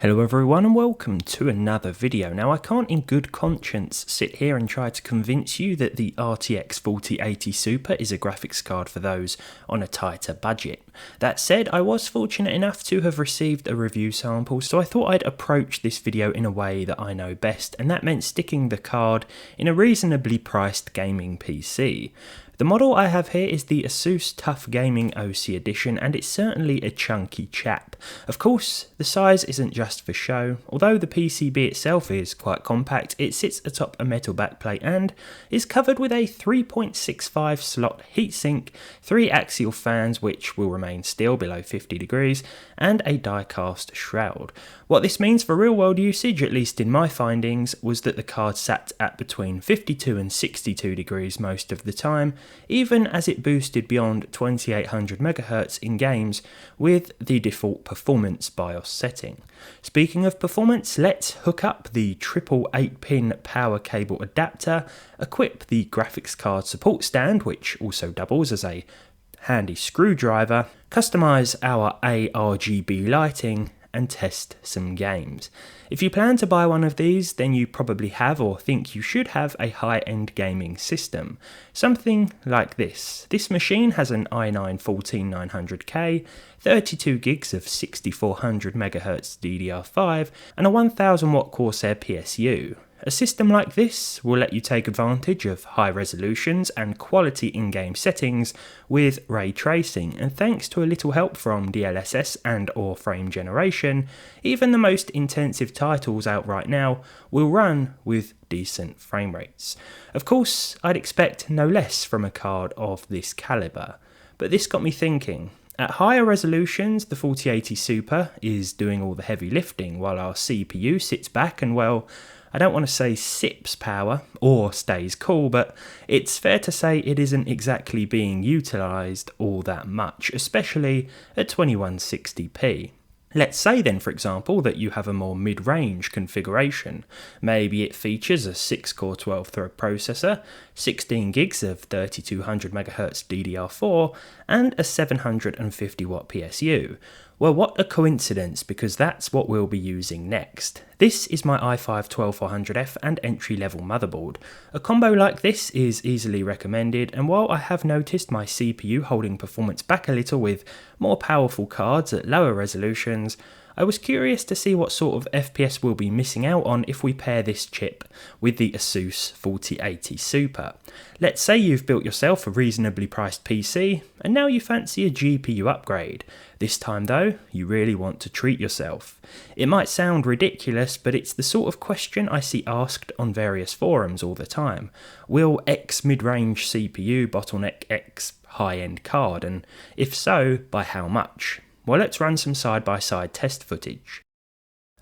Hello everyone and welcome to another video. Now I can't in good conscience sit here and try to convince you that the RTX 4080 Super is a graphics card for those on a tighter budget. That said, I was fortunate enough to have received a review sample, so I thought I'd approach this video in a way that I know best, and that meant sticking the card in a reasonably priced gaming PC. The model I have here is the ASUS Tough Gaming OC Edition, and it's certainly a chunky chap. Of course, the size isn't just for show. Although the PCB itself is quite compact, it sits atop a metal backplate and is covered with a 3.65 slot heatsink, 3 axial fans which will remain still below 50 degrees, and a die-cast shroud. What this means for real-world usage, at least in my findings, was that the card sat at between 52 and 62 degrees most of the time, even as it boosted beyond 2800 MHz in games with the default performance BIOS setting. Speaking of performance, let's hook up the triple 8-pin power cable adapter, equip the graphics card support stand, which also doubles as a handy screwdriver, customize our ARGB lighting, and test some games. If you plan to buy one of these, then you probably have or think you should have a high-end gaming system. Something like this. This machine has an i9-14900K, 32 gigs of 6400 MHz DDR5, and a 1000 watt Corsair PSU. A system like this will let you take advantage of high resolutions and quality in-game settings with ray tracing, and thanks to a little help from DLSS and or frame generation, even the most intensive titles out right now will run with decent frame rates. Of course, I'd expect no less from a card of this calibre, but this got me thinking. At higher resolutions, the 4080 Super is doing all the heavy lifting, while our CPU sits back and, well, I don't want to say sips power or stays cool, but it's fair to say it isn't exactly being utilised all that much, especially at 2160p. Let's say then, for example, that you have a more mid-range configuration. Maybe it features a 6-core 12-thread processor, 16 gigs of 3200 MHz DDR4, and a 750 watt PSU. Well, what a coincidence, because that's what we'll be using next. This is my i5-12400F and entry-level motherboard. A combo like this is easily recommended, and while I have noticed my CPU holding performance back a little with more powerful cards at lower resolutions, I was curious to see what sort of FPS we'll be missing out on if we pair this chip with the ASUS 4080 Super. Let's say you've built yourself a reasonably priced PC, and now you fancy a GPU upgrade. This time though, you really want to treat yourself. It might sound ridiculous, but it's the sort of question I see asked on various forums all the time. Will X mid-range CPU bottleneck X high-end card, and if so, by how much? Well, let's run some side-by-side test footage.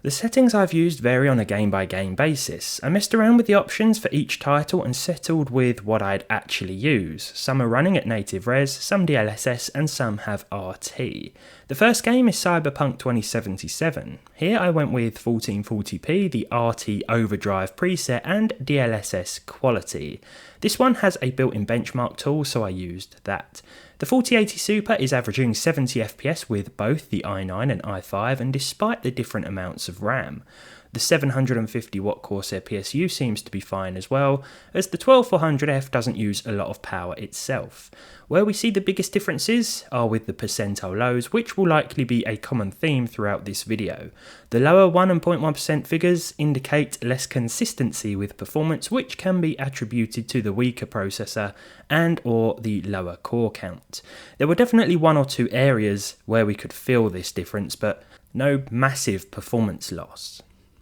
The settings I've used vary on a game-by-game basis. I messed around with the options for each title and settled with what I'd actually use. Some are running at native res, some DLSS, and some have RT. The first game is Cyberpunk 2077. Here I went with 1440p, the RT overdrive preset, and DLSS quality. This one has a built-in benchmark tool, so I used that. The 4080 Super is averaging 70 FPS with both the i9 and i5, and despite the different amounts of RAM. The 750 watt Corsair PSU seems to be fine as well, as the 12400F doesn't use a lot of power itself. Where we see the biggest differences are with the percentile lows, which will likely be a common theme throughout this video. The lower 1 and 0.1% figures indicate less consistency with performance, which can be attributed to the weaker processor and or the lower core count. There were definitely one or two areas where we could feel this difference, but no massive performance loss.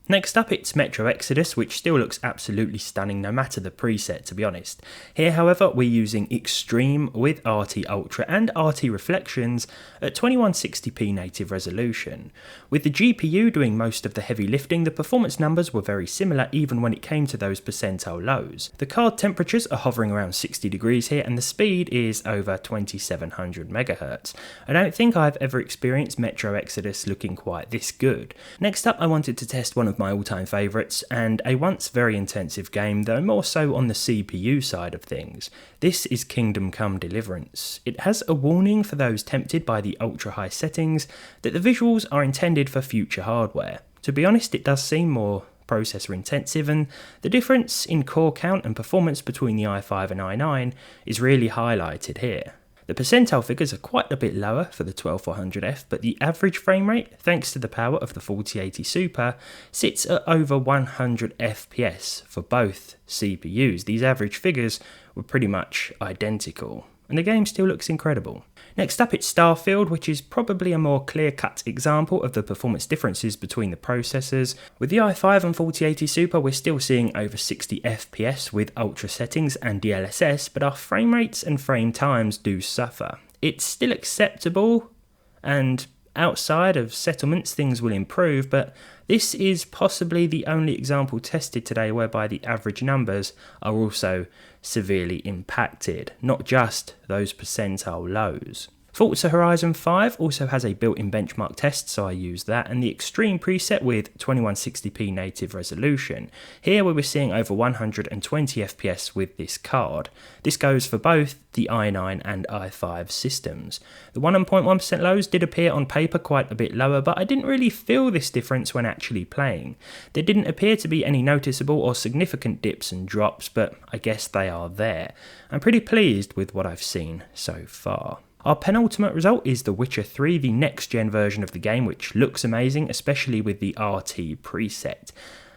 Next up, it's Metro Exodus, which still looks absolutely stunning no matter the preset, to be honest. Here, however, we're using Extreme with RT Ultra and RT Reflections at 2160p native resolution. With the GPU doing most of the heavy lifting, the performance numbers were very similar even when it came to those percentile lows. The card temperatures are hovering around 60 degrees here, and the speed is over 2700 MHz. I don't think I've ever experienced Metro Exodus looking quite this good. Next up, I wanted to test one of my all-time favourites, and a once very intensive game, though more so on the CPU side of things. This is Kingdom Come Deliverance. It has a warning for those tempted by the ultra-high settings that the visuals are intended for future hardware. To be honest, it does seem more processor intensive, and the difference in core count and performance between the i5 and i9 is really highlighted here. The percentile figures are quite a bit lower for the 12400F, but the average frame rate, thanks to the power of the 4080 Super, sits at over 100 FPS for both CPUs. These average figures were pretty much identical, and the game still looks incredible. Next up, it's Starfield, which is probably a more clear-cut example of the performance differences between the processors. With the i5 and 4080 Super, we're still seeing over 60 FPS with ultra settings and DLSS, but our frame rates and frame times do suffer. It's still acceptable, and outside of settlements things will improve, but this is possibly the only example tested today whereby the average numbers are also severely impacted, not just those percentile lows. Forza Horizon 5 also has a built-in benchmark test, so I used that, and the extreme preset with 2160p native resolution. Here we were seeing over 120 FPS with this card. This goes for both the i9 and i5 systems. The 1.1% lows did appear on paper quite a bit lower, but I didn't really feel this difference when actually playing. There didn't appear to be any noticeable or significant dips and drops, but I guess they are there. I'm pretty pleased with what I've seen so far. Our penultimate result is The Witcher 3, the next-gen version of the game, which looks amazing, especially with the RT preset.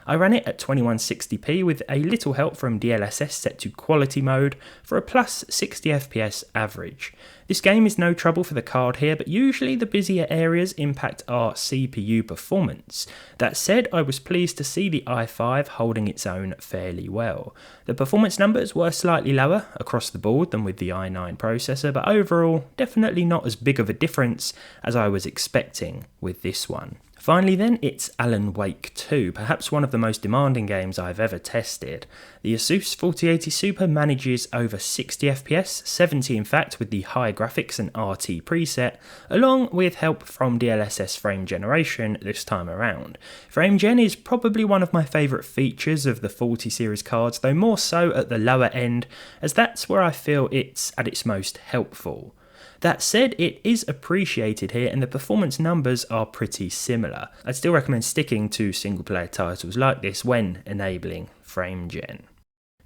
I ran it at 2160p with a little help from DLSS set to quality mode for a plus 60 FPS average. This game is no trouble for the card here, but usually the busier areas impact our CPU performance. That said, I was pleased to see the i5 holding its own fairly well. The performance numbers were slightly lower across the board than with the i9 processor, but overall definitely not as big of a difference as I was expecting with this one. Finally then, it's Alan Wake 2, perhaps one of the most demanding games I've ever tested. The ASUS 4080 Super manages over 60 FPS, 70 in fact with the high graphics and RT preset, along with help from DLSS frame generation this time around. Frame gen is probably one of my favourite features of the 40 series cards, though more so at the lower end, as that's where I feel it's at its most helpful. That said, it is appreciated here and the performance numbers are pretty similar. I'd still recommend sticking to single player titles like this when enabling frame gen.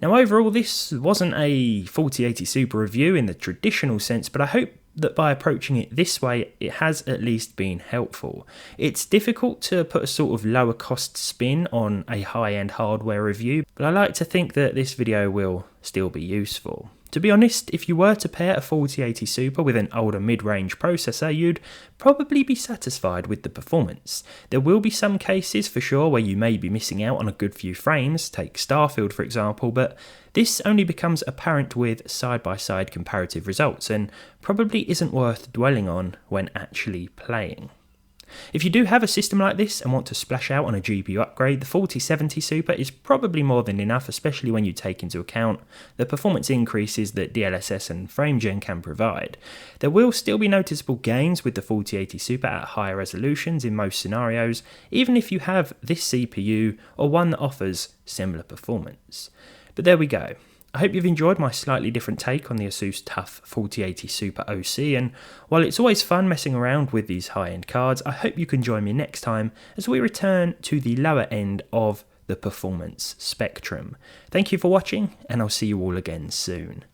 Now overall, this wasn't a 4080 Super review in the traditional sense, but I hope that by approaching it this way, it has at least been helpful. It's difficult to put a sort of lower cost spin on a high-end hardware review, but I like to think that this video will still be useful. To be honest, if you were to pair a 4080 Super with an older mid-range processor, you'd probably be satisfied with the performance. There will be some cases for sure where you may be missing out on a good few frames, take Starfield for example, but this only becomes apparent with side-by-side comparative results and probably isn't worth dwelling on when actually playing. If you do have a system like this and want to splash out on a GPU upgrade, the 4070 Super is probably more than enough, especially when you take into account the performance increases that DLSS and FrameGen can provide. There will still be noticeable gains with the 4080 Super at higher resolutions in most scenarios, even if you have this CPU or one that offers similar performance. But there we go. I hope you've enjoyed my slightly different take on the ASUS TUF 4080 Super OC, and while it's always fun messing around with these high-end cards, I hope you can join me next time as we return to the lower end of the performance spectrum. Thank you for watching, and I'll see you all again soon.